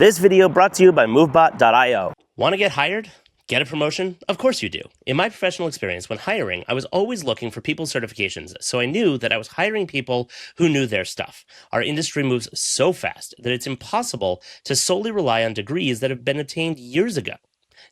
This video brought to you by MoveBot.io. Want to get hired? Get a promotion? Of course you do. In my professional experience, when hiring, I was always looking for people's certifications, so I knew that I was hiring people who knew their stuff. Our industry moves so fast that it's impossible to solely rely on degrees that have been obtained years ago.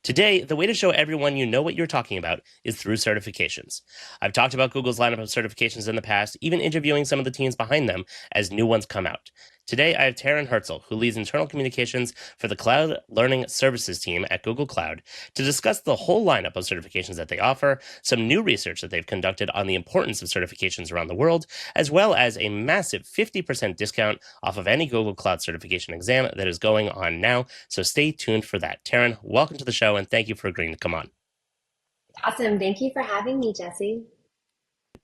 Today, the way to show everyone you know what you're talking about is through certifications. I've talked about Google's lineup of certifications in the past, even interviewing some of the teams behind them as new ones come out. Today, I have Taryn Hartzell, who leads internal communications for the Cloud Learning Services team at Google Cloud, to discuss the whole lineup of certifications that they offer, some new research that they've conducted on the importance of certifications around the world, as well as a massive 50% discount off of any Google Cloud certification exam that is going on now. So stay tuned for that. Taryn, welcome to the show, and thank you for agreeing to come on. Awesome. Thank you for having me, Jesse.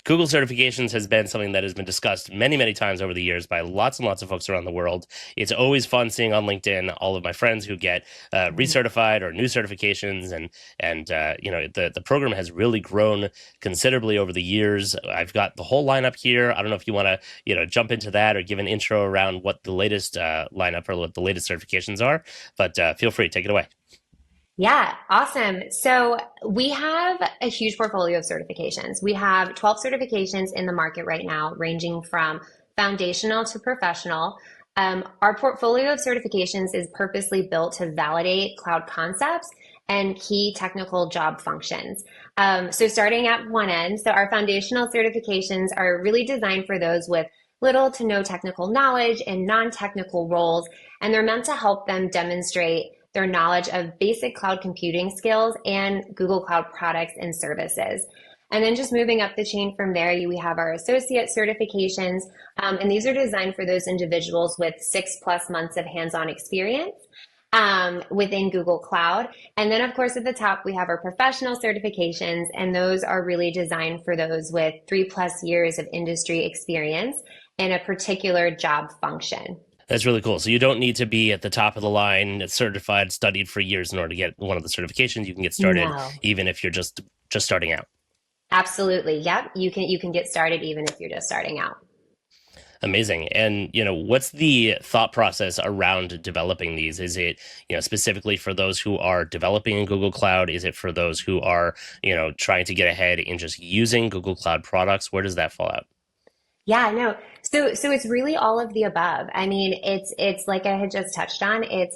Google certifications has been something that has been discussed many, many times over the years by lots and lots of folks around the world. It's always fun seeing on LinkedIn all of my friends who get recertified or new certifications, and the program has really grown considerably over the years. I've got the whole lineup here. I don't know if you want to jump into that or give an intro around what the latest lineup or what the latest certifications are, but feel free, take it away. Yeah, awesome. So we have a huge portfolio of certifications. We have 12 certifications in the market right now, ranging from foundational to professional. Our portfolio of certifications is purposely built to validate cloud concepts and key technical job functions. So starting at one end, so our foundational certifications are really designed for those with little to no technical knowledge in non-technical roles, and they're meant to help them demonstrate their knowledge of basic cloud computing skills and Google Cloud products and services. And then just moving up the chain from there, we have our associate certifications, and these are designed for those individuals with 6+ months of hands-on experience within Google Cloud. And then, of course, at the top, we have our professional certifications, and those are really designed for those with 3+ years of industry experience in a particular job function. That's really cool. So you don't need to be at the top of the line, certified, studied for years in order to get one of the certifications. You can get started even if you're just starting out. Absolutely. Yep. You can get started even if you're just starting out. Amazing. And, what's the thought process around developing these? Is it, specifically for those who are developing in Google Cloud? Is it for those who are, trying to get ahead in just using Google Cloud products? Where does that fall out? Yeah, no. So it's really all of the above. I mean, it's like I had just touched on. It's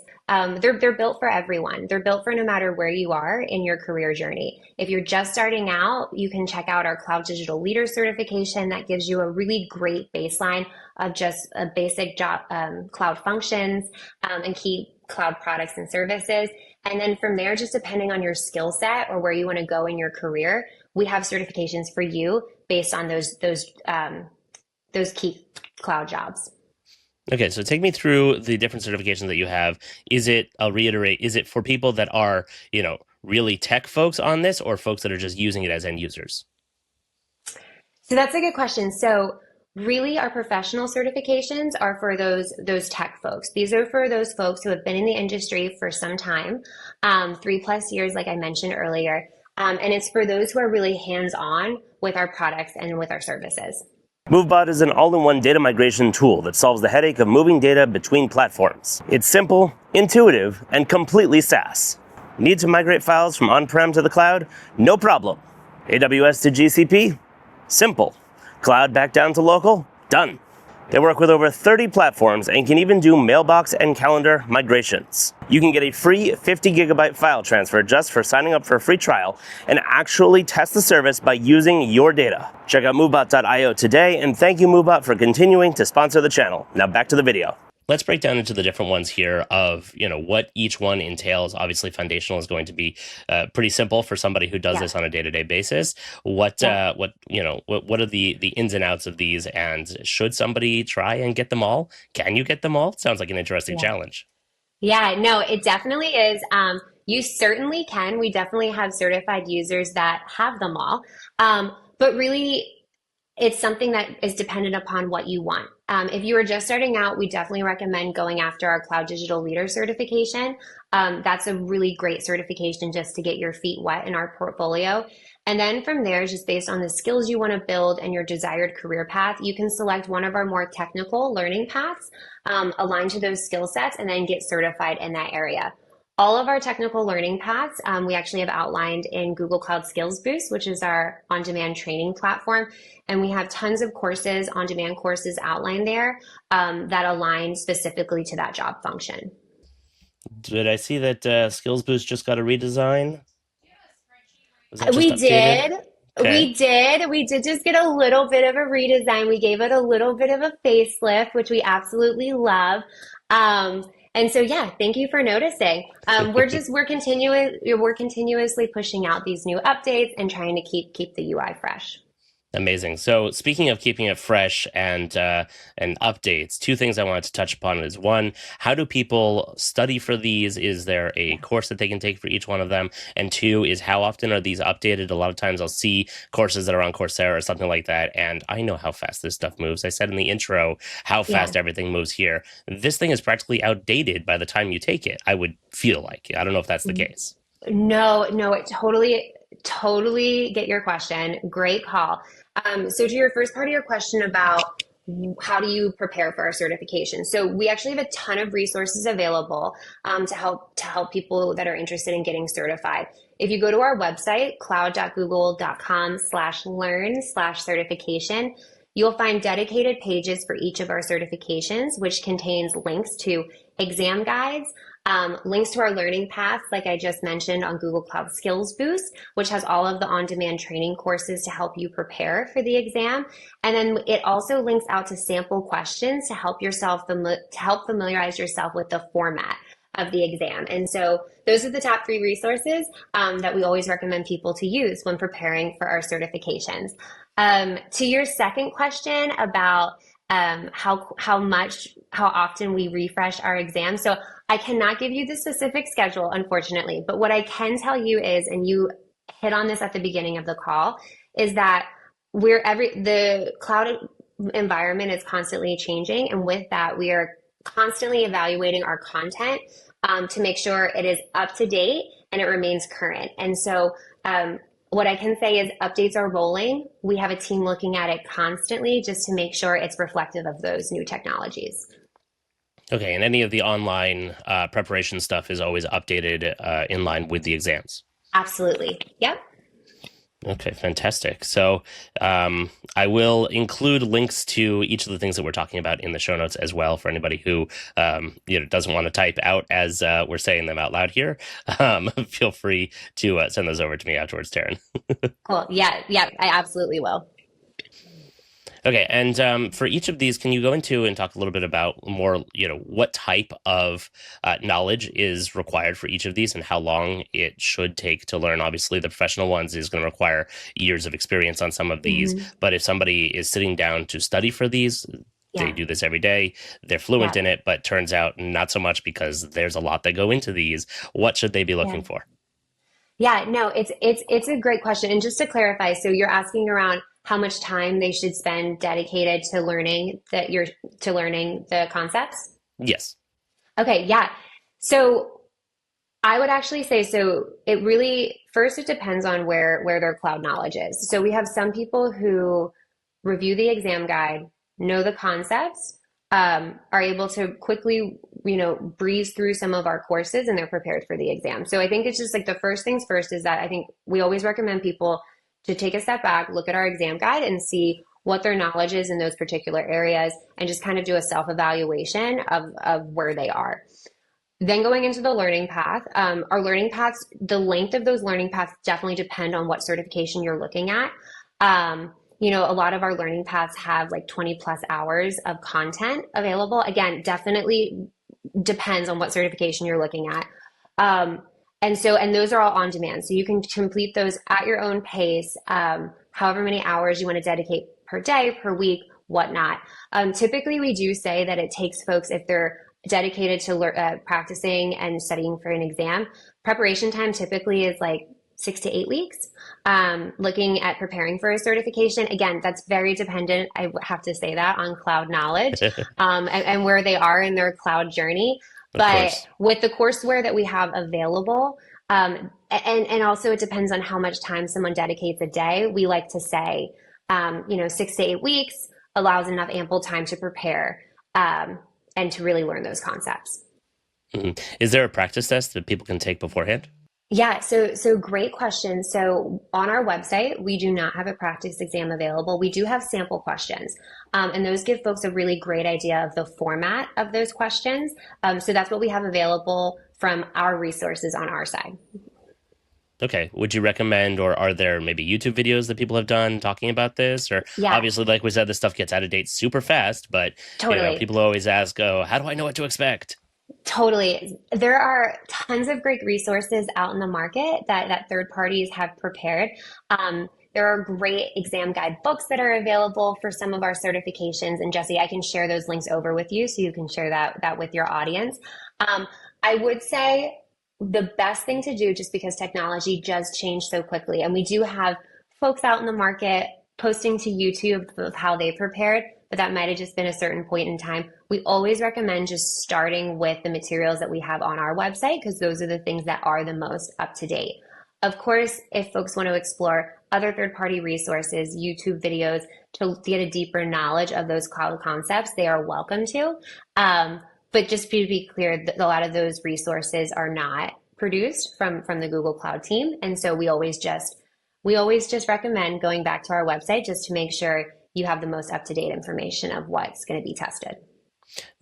they're built for everyone. They're built for no matter where you are in your career journey. If you're just starting out, you can check out our Cloud Digital Leader certification that gives you a really great baseline of just a basic job cloud functions and key cloud products and services. And then from there, just depending on your skill set or where you want to go in your career, we have certifications for you based on those key cloud jobs. Okay, so take me through the different certifications that you have. I'll reiterate, is it for people that are, really tech folks on this, or folks that are just using it as end users? So that's a good question. So really our professional certifications are for those tech folks. These are for those folks who have been in the industry for some time, 3+ years, like I mentioned earlier. And it's for those who are really hands-on with our products and with our services. MoveBot is an all-in-one data migration tool that solves the headache of moving data between platforms. It's simple, intuitive, and completely SaaS. Need to migrate files from on-prem to the cloud? No problem. AWS to GCP? Simple. Cloud back down to local? Done. They work with over 30 platforms and can even do mailbox and calendar migrations. You can get a free 50 gigabyte file transfer just for signing up for a free trial and actually test the service by using your data. Check out MoveBot.io today, and thank you, MoveBot, for continuing to sponsor the channel. Now back to the video. Let's break down into the different ones here of, what each one entails. Obviously, foundational is going to be pretty simple for somebody who does this on a day-to-day basis. What are the ins and outs of these, and should somebody try and get them all? Can you get them all? Sounds like an interesting challenge. Yeah, no, it definitely is. You certainly can. We definitely have certified users that have them all. But really, it's something that is dependent upon what you want. If you are just starting out, we definitely recommend going after our Cloud Digital Leader certification. That's a really great certification just to get your feet wet in our portfolio. And then from there, just based on the skills you want to build and your desired career path, you can select one of our more technical learning paths aligned to those skill sets and then get certified in that area. All of our technical learning paths, we actually have outlined in Google Cloud Skills Boost, which is our on-demand training platform. And we have tons of courses, on-demand courses outlined there that align specifically to that job function. Did I see that Skills Boost just got a redesign? Was that just We updated? did. Okay. We did. We did just get a little bit of a redesign. We gave it a little bit of a facelift, which we absolutely love. And so, yeah, thank you for noticing. We're continuously pushing out these new updates and trying to keep the UI fresh. Amazing. So speaking of keeping it fresh and updates, two things I wanted to touch upon is one, how do people study for these? Is there a course that they can take for each one of them? And two is how often are these updated? A lot of times I'll see courses that are on Coursera or something like that, and I know how fast this stuff moves. I said in the intro how Yeah. fast everything moves here. This thing is practically outdated by the time you take it, I would feel like. I don't know if that's the case. No, it totally get your question. Great call. So to your first part of your question about how do you prepare for our certification? So we actually have a ton of resources available to help people that are interested in getting certified. If you go to our website, cloud.google.com/learn/certification, you'll find dedicated pages for each of our certifications, which contains links to exam guides, links to our learning paths, like I just mentioned on Google Cloud Skills Boost, which has all of the on-demand training courses to help you prepare for the exam. And then it also links out to sample questions to help familiarize yourself with the format of the exam. And so those are the top three resources that we always recommend people to use when preparing for our certifications. To your second question about how often we refresh our exams. So I cannot give you the specific schedule, unfortunately, but what I can tell you is, and you hit on this at the beginning of the call, is that the cloud environment is constantly changing, and with that, we are constantly evaluating our content to make sure it is up to date and it remains current. And so what I can say is updates are rolling. We have a team looking at it constantly just to make sure it's reflective of those new technologies. Okay, and any of the online preparation stuff is always updated in line with the exams. Absolutely. Yep. Okay, fantastic. So I will include links to each of the things that we're talking about in the show notes as well for anybody who doesn't want to type out as we're saying them out loud here. Feel free to send those over to me afterwards, Taryn. Cool. Yeah, I absolutely will. Okay, and for each of these, can you go into and talk a little bit about more, what type of knowledge is required for each of these and how long it should take to learn? Obviously, the professional ones is going to require years of experience on some of these, but if somebody is sitting down to study for these, they do this every day, they're fluent in it, but turns out not so much because there's a lot that go into these. What should they be looking for? Yeah, no, it's a great question. And just to clarify, so you're asking around how much time they should spend dedicated to learning the concepts? Yes. Okay, yeah. So I would actually say, so it really, first it depends on where their cloud knowledge is. So we have some people who review the exam guide, know the concepts, are able to quickly, breeze through some of our courses and they're prepared for the exam. So I think it's just like the first things first is that I think we always recommend people to take a step back, look at our exam guide and see what their knowledge is in those particular areas and just kind of do a self-evaluation of where they are. Then going into the learning path, our learning paths, the length of those learning paths definitely depend on what certification you're looking at. A lot of our learning paths have like 20 plus hours of content available. Again, definitely depends on what certification you're looking at. And those are all on demand. So you can complete those at your own pace, however many hours you want to dedicate per day, per week, whatnot. Typically, we do say that it takes folks, if they're dedicated to practicing and studying for an exam, preparation time typically is like 6 to 8 weeks. Looking at preparing for a certification, again, that's very dependent, I have to say that, on cloud knowledge and where they are in their cloud journey. Of But course. with the courseware that we have available, and also it depends on how much time someone dedicates a day. We like to say, 6 to 8 weeks allows enough ample time to prepare and to really learn those concepts. Is there a practice test that people can take beforehand? Yeah, so great question. So on our website, we do not have a practice exam available. We do have sample questions, and those give folks a really great idea of the format of those questions. So that's what we have available from our resources on our side. Okay. Would you recommend, or are there maybe YouTube videos that people have done talking about this? Or Yeah, obviously, like we said, this stuff gets out of date super fast, but totally. people always ask, oh, how do I know what to expect? Totally. There are tons of great resources out in the market that third parties have prepared. There are great exam guide books that are available for some of our certifications. And Jesse, I can share those links over with you so you can share that with your audience. Um, I would say the best thing to do, just because technology does change so quickly, and we do have folks out in the market posting to YouTube of how they prepared, but that might have just been a certain point in time. We always recommend just starting with the materials that we have on our website because those are the things that are the most up to date. Of course, if folks want to explore other third party resources, YouTube videos to get a deeper knowledge of those cloud concepts, they are welcome to. But just to be clear, a lot of those resources are not produced from the Google Cloud team. And so we always just recommend going back to our website just to make sure you have the most up-to-date information of what's going to be tested.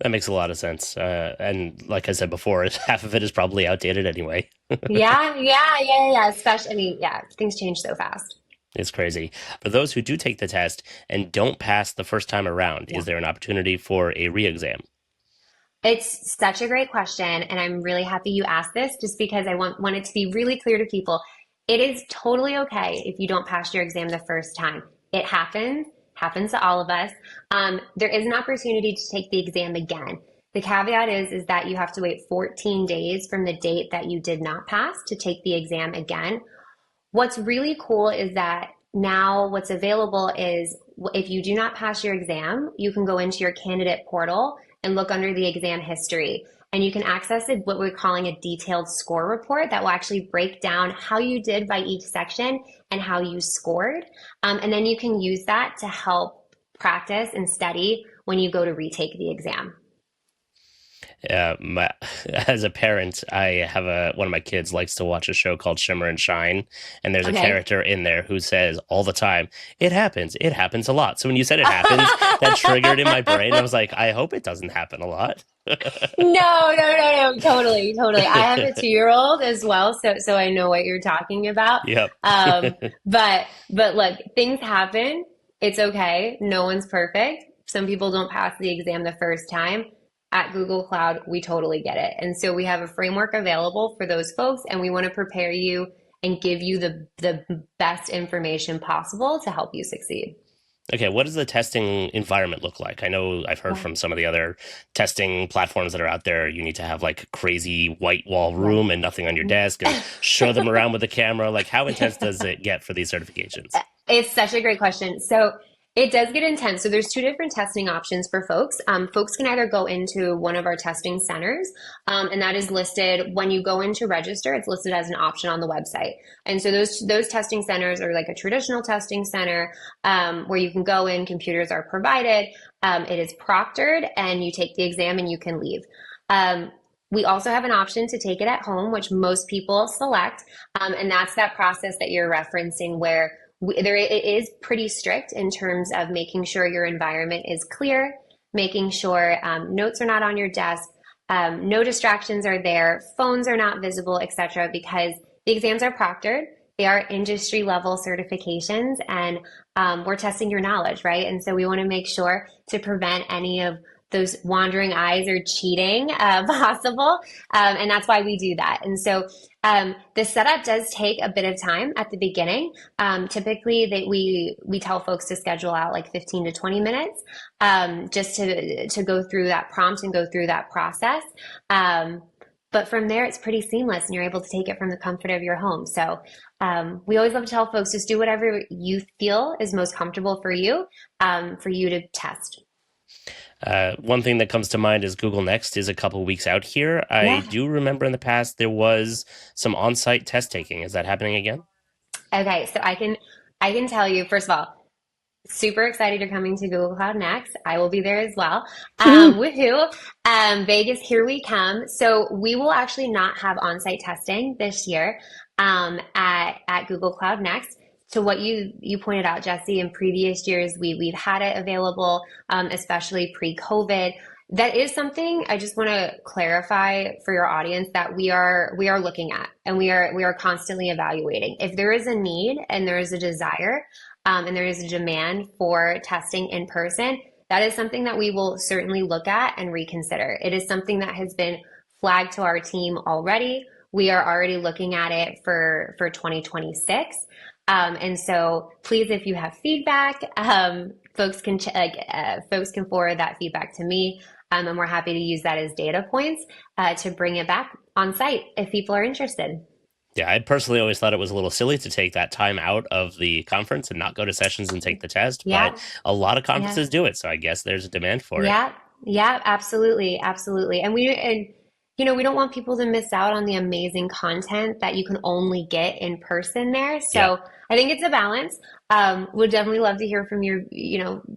That makes a lot of sense. And like I said before, half of it is probably outdated anyway. Yeah. Especially, I mean, yeah, things change so fast. It's crazy. For those who do take the test and don't pass the first time around, Yeah. is there an opportunity for a re-exam? It's such a great question, and I'm really happy you asked this just because I want it to be really clear to people. It is totally okay if you don't pass your exam the first time. It happens to all of us. There is an opportunity to take the exam again. The caveat is that you have to wait 14 days from the date that you did not pass to take the exam again. What's really cool is that now what's available is if you do not pass your exam, you can go into your candidate portal and look under the exam history. And you can access it, what we're calling a detailed score report that will actually break down how you did by each section and how you scored. And then you can use that to help practice and study when you go to retake the exam. My, as a parent, I have one of my kids likes to watch a show called Shimmer and Shine, and there's a Okay. character in there who says all the time, it happens a lot. So when you said it happens, that triggered in my brain. I was like, I hope it doesn't happen a lot. No, totally, totally. I have a 2-year-old as well, so I know what you're talking about. Yep. Um, but look, things happen. It's okay. No one's perfect. Some people don't pass the exam the first time. At Google Cloud, we totally get it. And so we have a framework available for those folks, and we want to prepare you and give you the best information possible to help you succeed. Okay, what does the testing environment look like? I know I've heard Yeah, from some of the other testing platforms that are out there, you need to have like a crazy white wall right. room and nothing on your desk and show them around with the camera. Like, how intense does it get for these certifications? It's such a great question. So it does get intense. So there's two different testing options for folks. Folks can either go into one of our testing centers, and that is listed when you go in to register. It's listed as an option on the website. And so those testing centers are like a traditional testing center where you can go in. Computers are provided. It is proctored, and you take the exam and you can leave. We also have an option to take it at home, which most people select, and that's that process that you're referencing where it is pretty strict in terms of making sure your environment is clear, making sure notes are not on your desk, no distractions are there, phones are not visible, etc. Because the exams are proctored, they are industry level certifications, and we're testing your knowledge, right? And so we want to make sure to prevent any of those wandering eyes or cheating possible. And that's why we do that. And so the setup does take a bit of time at the beginning. Typically, we tell folks to schedule out like 15 to 20 minutes just to go through that prompt and go through that process. But from there, it's pretty seamless and you're able to take it from the comfort of your home. So we always love to tell folks just do whatever you feel is most comfortable for you to test. One thing that comes to mind is Google Next is a couple weeks out here. I Yeah. do remember in the past there was some on-site test taking. Is that happening again? Okay, so I can tell you, first of all, super excited you're coming to Google Cloud Next. I will be there as well. Woohoo! Vegas, here we come. So we will actually not have on-site testing this year at Google Cloud Next. To what you pointed out, Jesse, in previous years, we've had it available, especially pre-COVID. That is something I just want to clarify for your audience that we are looking at and we are constantly evaluating. If there is a need and there is a desire, and there is a demand for testing in person, that is something that we will certainly look at and reconsider. It is something that has been flagged to our team already. We are already looking at it for 2026. And so please, if you have feedback, folks can forward that feedback to me. And we're happy to use that as data points to bring it back on site if people are interested. Yeah, I personally always thought it was a little silly to take that time out of the conference and not go to sessions and take the test, but Yeah, a lot of yeah. conferences do it, so I guess there's a demand for it. Yeah, yeah, absolutely, absolutely. And we don't want people to miss out on the amazing content that you can only get in person there. Yeah. So I think it's a balance. Would definitely love to hear from your,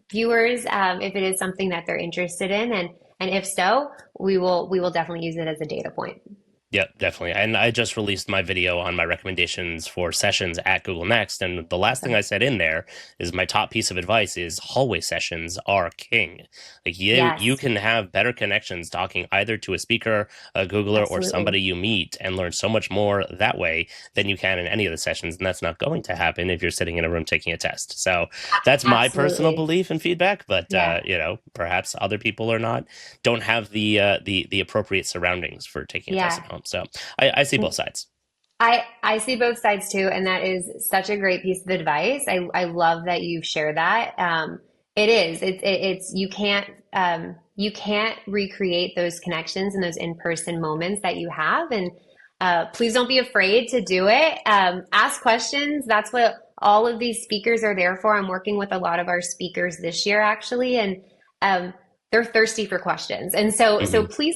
viewers, if it is something that they're interested in, and if so, we will definitely use it as a data point. Yep, definitely. And I just released my video on my recommendations for sessions at Google Next. And the last thing Awesome. I said in there is my top piece of advice is hallway sessions are king. Like you Yes, can have better connections talking either to a speaker, a Googler, or absolutely. somebody you meet and learn so much more that way than you can in any of the sessions. And that's not going to happen if you're sitting in a room taking a test. So that's my personal Absolutely. belief and feedback. But Yeah. perhaps other people are not don't have the appropriate surroundings for taking a test Yeah. at home. So I see both sides. I see both sides too, and that is such a great piece of advice. I love that you've shared that. It is. It's you can't recreate those connections and those in-person moments that you have. And please don't be afraid to do it. Ask questions. That's what all of these speakers are there for. I'm working with a lot of our speakers this year, actually, and they're thirsty for questions. And so Hmm. please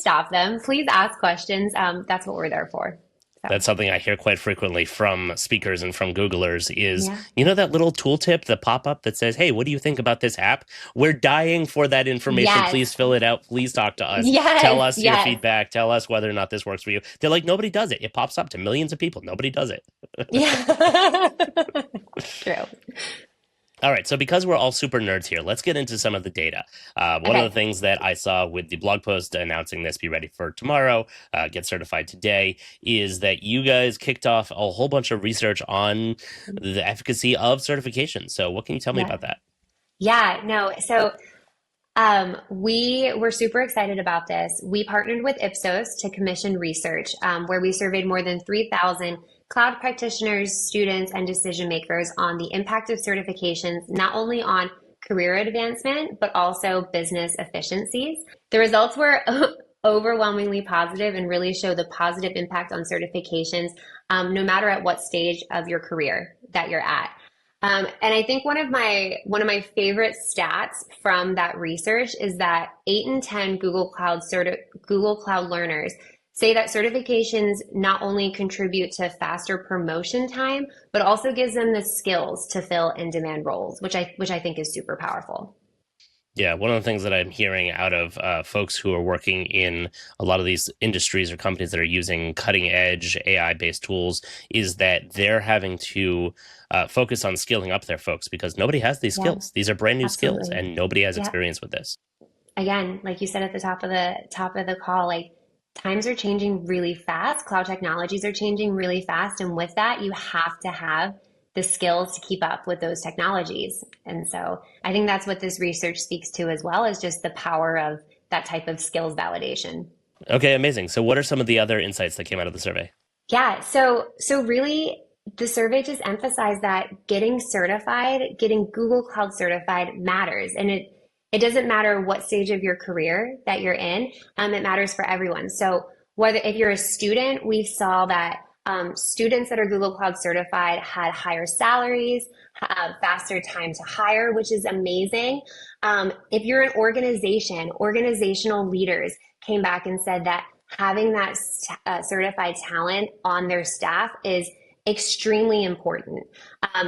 stop them. Please ask questions. That's what we're there for. So That's something I hear quite frequently from speakers and from Googlers is, yeah. that little tooltip, the pop-up that says, hey, what do you think about this app? We're dying for that information. Yes. Please fill it out. Please talk to us. Tell Yes. us your Yes. feedback. Tell us whether or not this works for you. They're like, nobody does it. It pops up to millions of people. Nobody does it. Yeah. True. All right, so because we're all super nerds here, let's get into some of the data. One of the Okay. things that I saw with the blog post announcing this, be ready for tomorrow, get certified today, is that you guys kicked off a whole bunch of research on the efficacy of certification. So what can you tell me Yeah. about that? Yeah. No. So we were super excited about this. We partnered with Ipsos to commission research where we surveyed more than 3,000 cloud practitioners, students, and decision makers on the impact of certifications, not only on career advancement, but also business efficiencies. The results were overwhelmingly positive and really show the positive impact on certifications, no matter at what stage of your career that you're at. And I think one of my favorite stats from that research is that 8 in 10 Google Cloud learners say that certifications not only contribute to faster promotion time, but also gives them the skills to fill in-demand roles, which I think is super powerful. Yeah, one of the things that I'm hearing out of folks who are working in a lot of these industries or companies that are using cutting edge AI-based tools is that they're having to focus on skilling up their folks because nobody has these Yeah, skills. These are brand new skills absolutely. and nobody has Yeah. experience with this. Again, like you said at the top of the call, like times are changing really fast. Cloud technologies are changing really fast, and with that, you have to have the skills to keep up with those technologies. And so, I think that's what this research speaks to as well, is just the power of that type of skills validation. Okay, amazing. So what are some of the other insights that came out of the survey? Yeah, so really the survey just emphasized that getting certified, getting Google Cloud certified matters. And it doesn't matter what stage of your career that you're in, it matters for everyone. So Whether if you're a student, we saw that students that are Google Cloud certified had higher salaries, faster time to hire, which is amazing. If you're an organization, organizational leaders came back and said that having that certified talent on their staff is extremely important.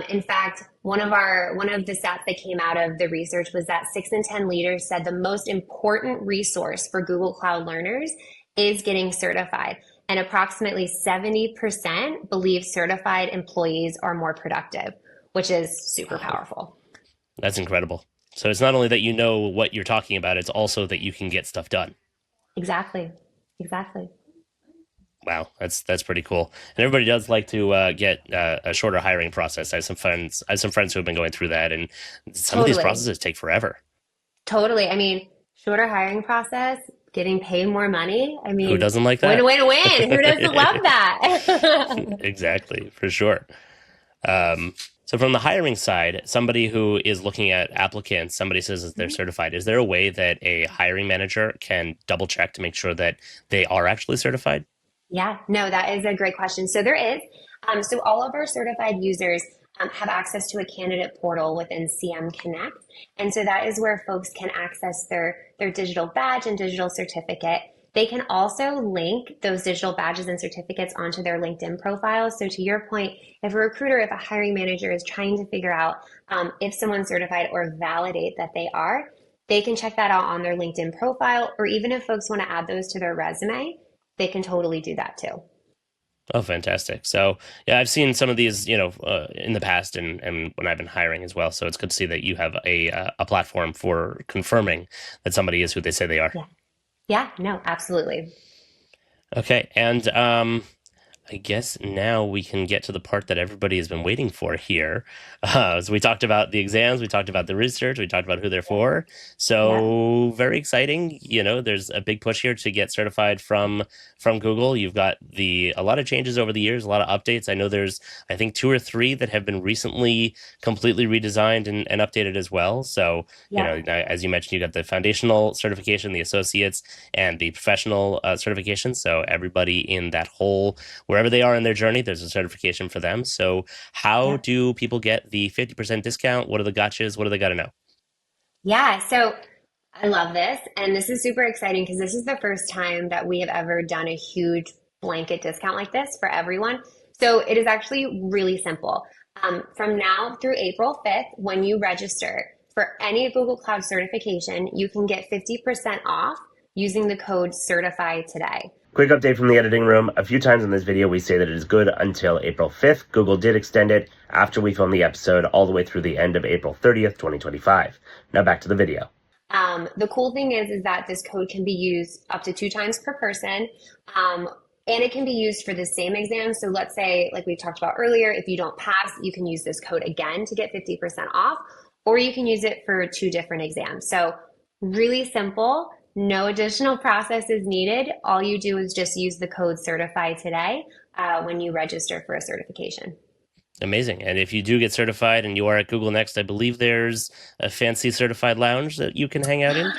In fact, one of the stats that came out of the research was that 6 in 10 leaders said the most important resource for Google Cloud learners is getting certified. And approximately 70% believe certified employees are more productive, which is super powerful. That's incredible. So it's not only that you know what you're talking about, it's also that you can get stuff done. Exactly. Exactly. Wow, that's pretty cool. And everybody does like to get a shorter hiring process. I have some friends who have been going through that, and some of these Totally. processes take forever. Totally. I mean, shorter hiring process, getting paid more money. I Who mean, doesn't like win, that? win, win. Who doesn't love that? Exactly, for sure. So from the hiring side, somebody who is looking at applicants, somebody says that they're certified. Is there a way that a hiring manager can double check to make sure that they are actually certified? Yeah, no, that is a great question. So there is. So all of our certified users have access to a candidate portal within CM Connect. And so that is where folks can access their digital badge and digital certificate. They can also link those digital badges and certificates onto their LinkedIn profiles. So to your point, if a recruiter, if a hiring manager is trying to figure out if someone's certified or validate that they are, they can check that out on their LinkedIn profile, or even if folks want to add those to their resume, they can totally do that too. Oh, fantastic. So, yeah, I've seen some of these, in the past and when I've been hiring as well. So it's good to see that you have a platform for confirming that somebody is who they say they are. Yeah. Yeah, no, absolutely. Okay. And I guess now we can get to the part that everybody has been waiting for here. So we talked about the exams, we talked about the research, we talked about who they're for. Yeah. So very exciting. There's a big push here to get certified from Google. You've got a lot of changes over the years, a lot of updates. I know there's I think 2 or 3 that have been recently completely redesigned and updated as well. So Yeah. as you mentioned, you got the foundational certification, the associates, and the professional certification. So everybody in that whole wherever they are in their journey, there's a certification for them. So how Yeah. do people get the 50% discount? What are the gotchas? What do they got to know? Yeah. So I love this. And this is super exciting because this is the first time that we have ever done a huge blanket discount like this for everyone. So it is actually really simple. From now through April 5th, when you register for any Google Cloud certification, you can get 50% off using the code Certify Today. Quick update from the editing room. A few times in this video, we say that it is good until April 5th. Google did extend it after we filmed the episode all the way through the end of April 30th, 2025. Now back to the video. The cool thing is that this code can be used up to 2 times per person. And it can be used for the same exam. So let's say, like we talked about earlier, if you don't pass, you can use this code again to get 50% off, or you can use it for 2 different exams. So really simple, no additional process is needed. All you do is just use the code Certify Today when you register for a certification. Amazing. And if you do get certified and you are at Google Next, I believe there's a fancy certified lounge that you can hang out in.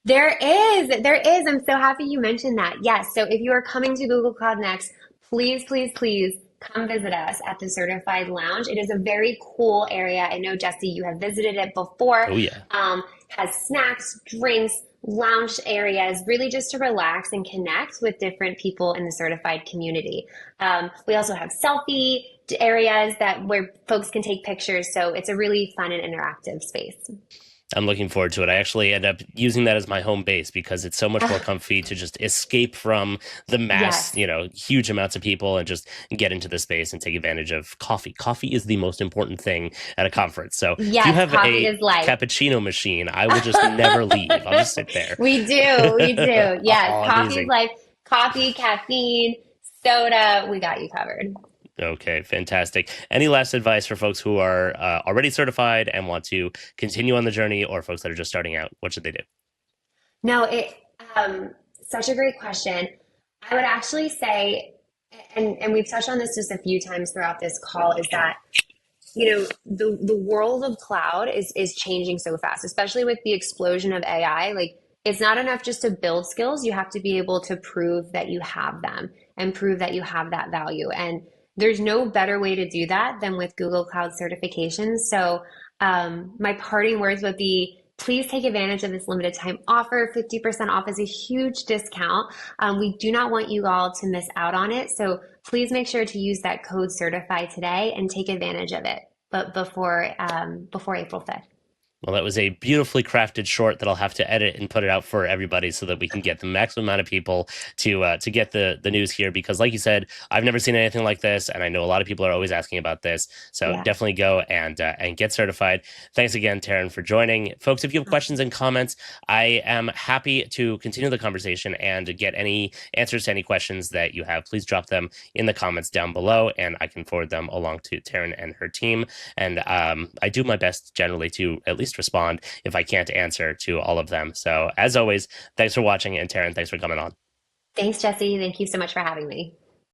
There is. There is. I'm so happy you mentioned that. Yes. So if you are coming to Google Cloud Next, please, please, please come visit us at the Certified Lounge. It is a very cool area. I know, Jesse, you have visited it before. Oh, yeah. Has snacks, drinks, lounge areas, really just to relax and connect with different people in the certified community. We also have selfie areas where folks can take pictures. So it's a really fun and interactive space. I'm looking forward to it. I actually end up using that as my home base because it's so much more comfy to just escape from the mass, Yes. huge amounts of people and just get into the space and take advantage of coffee. Coffee is the most important thing at a conference. So if you Yes, have coffee a is life. cappuccino machine, I will just never leave. I'll just sit there. We do. We do. Yes. Oh, Coffee is amazing. life. Coffee, caffeine, soda. We got you covered. Okay, fantastic. Any last advice for folks who are already certified and want to continue on the journey, or folks that are just starting out? What should they do? No, such a great question. I would actually say, and we've touched on this just a few times throughout this call, is that the world of cloud is changing so fast, especially with the explosion of AI. Like it's not enough just to build skills. You have to be able to prove that you have them and prove that you have that value. And there's no better way to do that than with Google Cloud certifications. So, my parting words would be please take advantage of this limited time offer. 50% off is a huge discount. We do not want you all to miss out on it. So, please make sure to use that code certify today and take advantage of it. But before April 5th. Well, that was a beautifully crafted short that I'll have to edit and put it out for everybody so that we can get the maximum amount of people to get the news here. Because, like you said, I've never seen anything like this, and I know a lot of people are always asking about this. So Yeah. definitely go and get certified. Thanks again, Taryn, for joining, folks. If you have questions and comments, I am happy to continue the conversation and get any answers to any questions that you have. Please drop them in the comments down below, and I can forward them along to Taryn and her team. And I do my best generally to at least respond if I can't answer to all of them. So as always, thanks for watching, and Taryn, thanks for coming on. Thanks, Jesse. Thank you so much for having me.